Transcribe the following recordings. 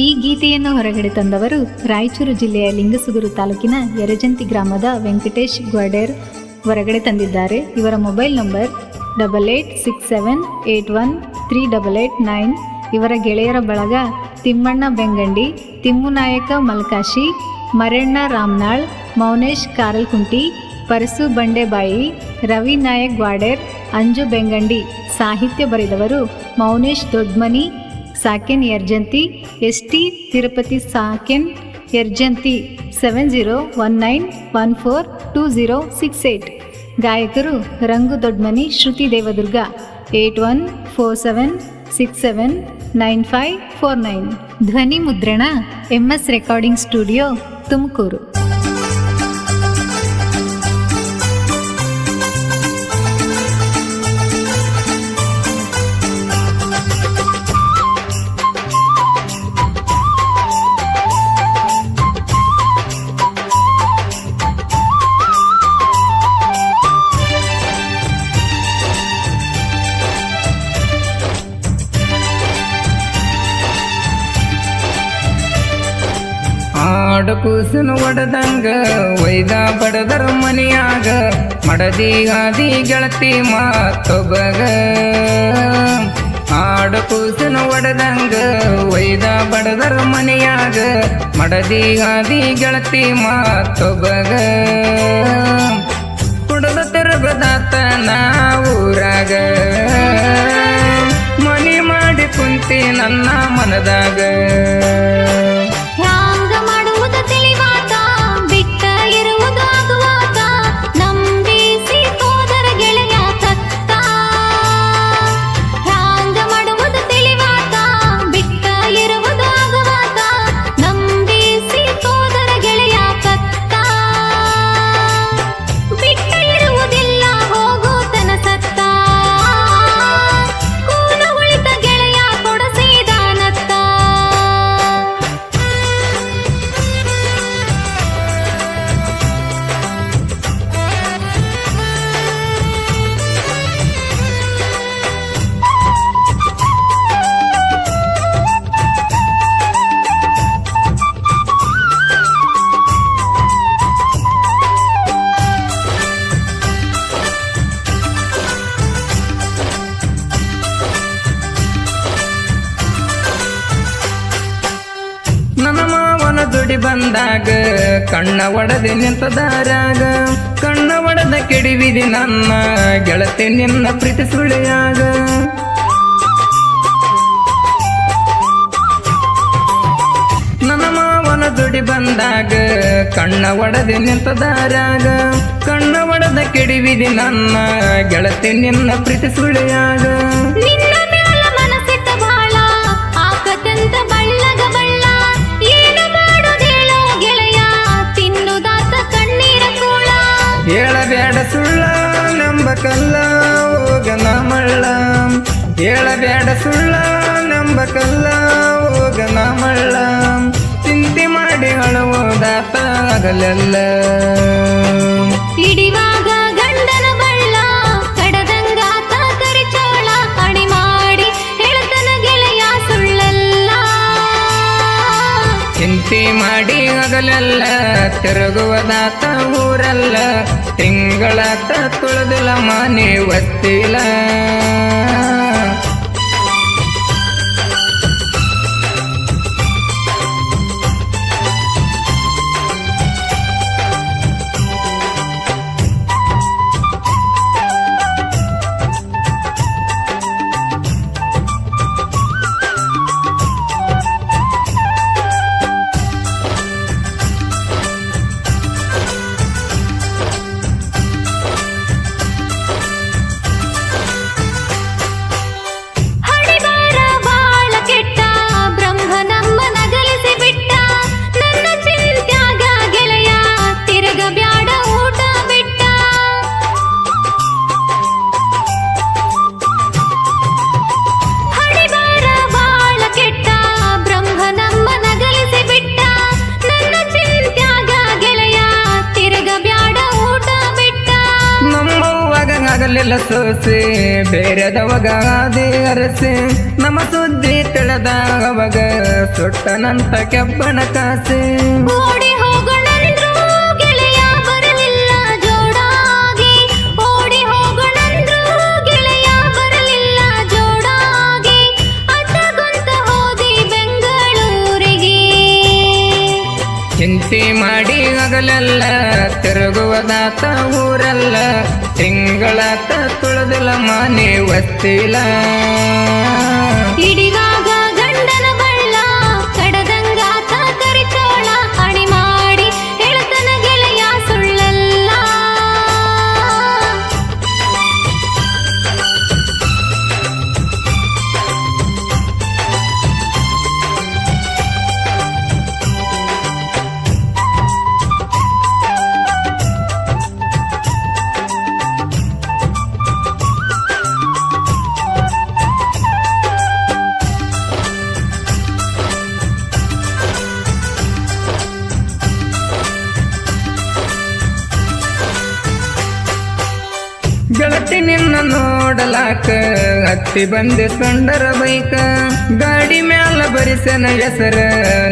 ಈ ಗೀತೆಯನ್ನು ಹೊರಗಡೆ ತಂದವರು ರಾಯಚೂರು ಜಿಲ್ಲೆಯ ಲಿಂಗಸುಗೂರು ತಾಲೂಕಿನ ಯರಜಂತಿ ಗ್ರಾಮದ ವೆಂಕಟೇಶ್ ಗ್ವಾಡೇರ್ ಹೊರಗಡೆ ತಂದಿದ್ದಾರೆ. ಇವರ ಮೊಬೈಲ್ ನಂಬರ್ 8867813889. ಇವರ ಗೆಳೆಯರ ಬಳಗ ತಿಮ್ಮಣ್ಣ ಬೆಂಗಂಡಿ, ತಿಮ್ಮುನಾಯಕ ಮಲ್ಕಾಶಿ, ಮರೆಣ್ಣ ರಾಮ್ನಾಳ್, ಮೌನೇಶ್ ಕಾರಲ್ಕುಂಟಿ, ಪರಸು ಬಂಡೆಬಾಯಿ, ರವಿ ನಾಯಕ್ ಗ್ವಾಡೇರ್, ಅಂಜು ಬೆಂಗಂಡಿ. ಸಾಹಿತ್ಯ ಬರೆದವರು Mounesh Dodmani, Saken ಯರ್ಜಂತಿ, ST Tirupati Saken ಯರ್ಜಂತಿ. 7019142068. ಗಾಯಕರು ರಂಗು ದೊಡ್ಮನಿ, ಶ್ರುತಿ ದೇವದುರ್ಗ. 8147679549. ಧ್ವನಿ ಮುದ್ರಣ MS ರೆಕಾರ್ಡಿಂಗ್ ಸ್ಟುಡಿಯೋ, ತುಮಕೂರು. ಕೂಸನು ಒಡದಂಗ ಒಯ್ದ ಬಡದರ ಮನೆಯಾಗ, ಮಡದಿ ಗಾದಿ ಗೆಳತಿ ಮಾತೊಬಗ. ಕೂಸನು ಒಡದಂಗ ಒಯ್ದ ಬಡದರ ಮನೆಯಾಗ, ಮಡದಿ ಗಾದಿ ಗೆಳತಿ ಮಾತೊಬಗ. ಕುಡದ ತಿರುಗದಾತ ನಾ ಊರಾಗ, ಮನಿ ಮಾಡಿ ಕುಂತಿ ನನ್ನ ಮನದಾಗ. ದುಡಿ ಬಂದಾಗ ಕಣ್ಣ ಒಡದೆ ನಿಂತದಾರಾಗ, ಕಣ್ಣ ಒಡದ ಕೆಡಿವಿದಿ ನನ್ನ ಗೆಳತಿ ನಿನ್ನ ಪ್ರೀತಿ ಸುಳಿಯಾಗ. ನನ್ನ ಮಾವನ ದುಡಿ ಬಂದಾಗ ಕಣ್ಣ ಒಡದೆ ನಿಂತದಾರಾಗ, ಕಣ್ಣ ಒಡದ ಕೆಡಿವಿದಿ ನನ್ನ ಗೆಳತಿ ನಿನ್ನ ಪ್ರೀತಿ ಸುಳಿಯಾಗ. ಹೇಳಬೇಡ ಸುಳ್ಳ ನಂಬಕಲ್ಲ ಹೋಗನ ಮಳ್ಳ, ಹೇಳಬೇಡ ಸುಳ್ಳ ನಂಬಕಲ್ಲ ಹೋಗನ ಮಳ್ಳ. ಚಿಂತೆ ಮಾಡಿ ಅಳುವುದಾತ ಆಗಲೆಲ್ಲ, ಹಿಡಿವಾಗ ಗಂಡನ ಬಳ್ಳ ಕಡದಂಗಾತ ಕರಿಚೋಳ. ಅಣಿ ಮಾಡಿ ಹೇಳ್ತನ ಗೆಳೆಯ ಸುಳ್ಳಲ್ಲ, ಚಿಂತೆ ಮಾಡಿ ಆಗಲೆಲ್ಲ ತಿರುಗುವುದಾತ ಊರಲ್ಲ. ತಿಂಗಳಾತ ತುಳದಿಲ್ಲ ಮನೆ ಒತ್ತಿಲ್ಲ, ಮ್ಯಾಲಿಲ್ಲ ಸೋಸಿ ಬೇರೆದವಾಗ ಆದಿ ಅರಸಿ ನಮ್ಮ ಸುದ್ದಿ ತಿಳಿದವಾಗ ಸುಟ್ಟನಂತ ಕೆಬ್ಬಣ ಕಾಸಿ ಓಡಿ ಹೋಗೋಣಂದ್ರು ಗೆಳೆಯ ಬರಲಿಲ್ಲ ಜೋಡಾಗಿ ಓಡಿ ಹೋಗೋಣಂದ್ರು ಗೆಳೆಯ ಬರಲಿಲ್ಲ ಜೋಡಾಗಿ ಅಡ್ಡಗೊಂತ ಹೋದಿ ಬೆಂಗಳೂರಿಗೆ ಚಿಂತೆ ಮಾಡಿ ಹಗಲೆಲ್ಲ ತಿರುಗುವುದಾತ ಊರೆಲ್ಲ ತಿಂಗಳಾತ ತುಳಿದಿಲ್ಲ ಮನೆ ಒತ್ತಿಲ್ಲ ಹಿಡಿವಾಗ ಗಂಡನ ಬಳ್ಳ ಕಡದಂಗಾತ ಕರಿಚೋಳ ಅಣಿ ಮಾಡಿ ಹೇಳ್ತನ ಗೆಳೆಯ ಸುಳ್ಳಲ್ಲ ಗೆಳತಿ ನಿನ್ನ ನೋಡಲಾಕ ಹತ್ತಿ ಬಂದೆ ಕಂಡರ ಬೈಕ ಗಾಡಿ ಮ್ಯಾಲ ಬರಿಸನ ಹೆಸರ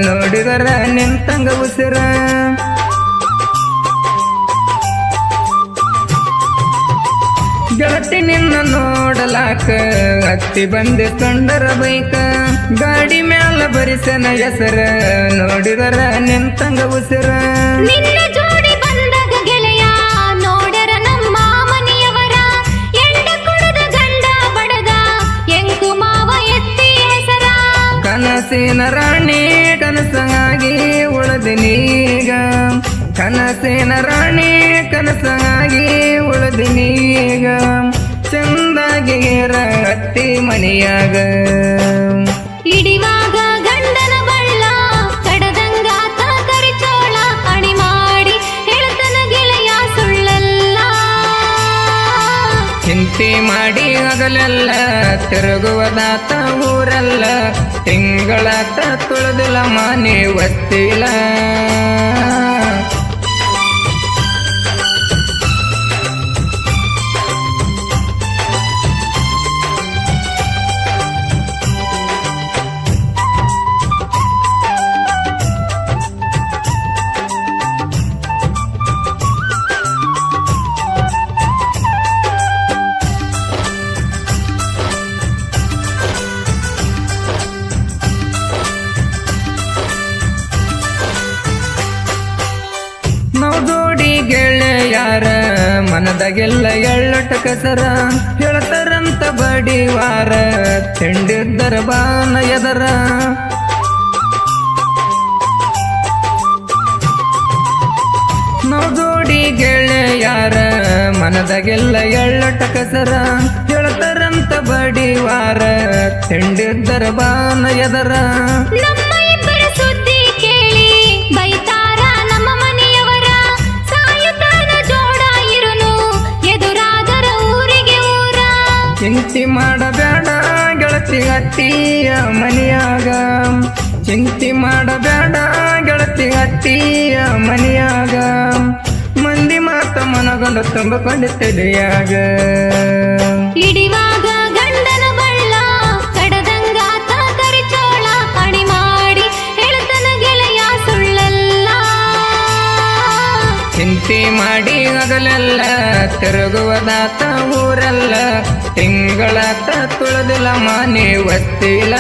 ನೋಡಿದರ ನಿಂತಂಗ ಉಸಿರ ಗೆಳತಿ ನಿನ್ನ ನೋಡಲಾಕ ಹತ್ತಿ ಬಂದೆ ಕಂಡರ ಬೈಕ ಗಾಡಿ ಮ್ಯಾಲ ಬರಿಸನ ಹೆಸರ ನೋಡಿದರ ನಿಂತಂಗ ಉಸಿರ ನಿನ್ನ ಜೋಡಿ ಬಂದಾಗ ಗೆಳೆಯ ನೋಡರ ನಮ್ಮ ಮನೆಯವರ ಎಂಡ ಕುಡದ ಗಂಡ ಬಡದ ಎಂಕು ಮಾವ ಎತ್ತಿ ಹೆಸರ ಕನಸಿನ ರಾಣಿ ಕನಸಾಗಿ ಉಳಿದಿನೀಗ ಕನಸಿನ ರಾಣಿ ಕನಸಾಗಿ ಉಳಿದಿನೀಗ ಚಂದಾಗಿ ಹತ್ತಿ ಮನೆಯಾಗ ಹಿಡಿವಾಗ ಗಂಡನ ಬಳ್ಳ ಕಡದಂಗಾತ ಕರಿಚೋಳ ಅಣಿ ಮಾಡಿ ಹೇಳ್ತನ ಗೆಳೆಯ ಸುಳ್ಳಲ್ಲ ಚಿಂತೆ ಮಾಡಿ ಹಗಲೆಲ್ಲ ತಿರುಗುವುದಾತ ಊರೆಲ್ಲ ತಿಂಗಳಾತ ತುಳಿದಿಲ್ಲ ಮನೆ ಒತ್ತಿಲ್ಲ ನಾವು ಜೋಡಿ ಗೆಳೆಯಾರ ಮನದಾಗೆಲ್ಲ ಎಳ್ಳಟ ಕಸರ ಹೇಳ್ತಾರಂತ ಬಡಿವಾರ ತಿಂಡಿದ್ದರ ಬಾನ ಎದರ ನಾವು ಜೋಡಿ ಗೆಳೆಯಾರ ಮನದಾಗೆಲ್ಲ ಎಳ್ಳಟ ಕಸರ ಹೇಳ್ತಾರಂತ ಬಡಿವಾರ ತಿಂಡಿದ್ದರ ಬಾನ ಎದರ ನಮ್ಮ ಇಬ್ಬರ ಸುದ್ದಿ ಕೇಳಿ ಬೈತಾರ ನಮ್ಮ ಮನೆಯವರ ಸಾಯುತ್ತಾನ ಜೋಡ ಇರುನು ಎದುರಾದರ ಊರಿಗೆ ಊರ ಚಿಂತೆ ಮಾಡಬೇಡ ಗೆಳತಿ ಅತ್ತಿಯ ಮನೆಯಾಗ ಚಿಂತೆ ಮಾಡಬೇಡ ಗೆಳತಿ ಅತ್ತಿಯ ಮನೆಯಾಗ ಮಂದಿ ಮಾತ ಮನಗೊಂಡು ತುಂಬಿಕೊಂಡು ತಲೆಯಾಗ ಹಿಡಿವಾಗ ಗಂಡನ ಬಳ್ಳ ಕಡದಂಗಾತ ಕರಿಚೋಳ ಅಣಿ ಮಾಡಿ ಹೇಳ್ತನ ಗೆಳೆಯ ಸುಳ್ಳಲ್ಲ ಚಿಂತೆ ಮಾಡಿ ಹಗಲೆಲ್ಲ ತಿರುಗುವುದಾತ ಊರೆಲ್ಲ ತಿಂಗಳಾತ ತುಳಿದಿಲ್ಲ ಮನೆ ಒತ್ತಿಲ್ಲ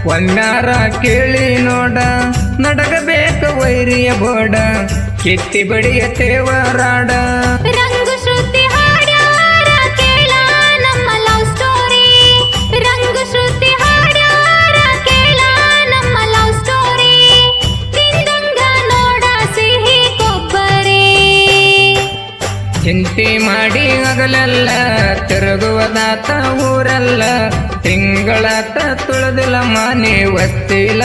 ಒಮ್ಮ್ಯಾರ ಕೇಳಿ ನೋಡ ನಡಗಬೇಕ ವೈರಿಯ ಬೋಡ ಕಿತ್ತಿ ಬಡಿಯ ತೇವರಾಡ ರಂಗು ಶ್ರುತಿ ಹಾಡ್ಯಾರ ಕೇಳ ನಮ್ಮ ಲವ್ ಸ್ಟೋರಿ ರಂಗು ಶ್ರುತಿ ಹಾಡ್ಯಾರ ಕೇಳ ನಮ್ಮ ಲವ್ ಸ್ಟೋರಿ ತಿಂದಂಗ ನೋಡ ಸಿಹಿ ಕೊಬ್ಬರಿ ಚಿಂತೆ ಮಾಡಿ ಹಗಲೆಲ್ಲ ತಿರುಗುವುದಾತ ಊರೆಲ್ಲ ತಿಂಗಳಾತ ತುಳದಿಲ್ಲ ಮನೆ ಒತ್ತಿಲ್ಲ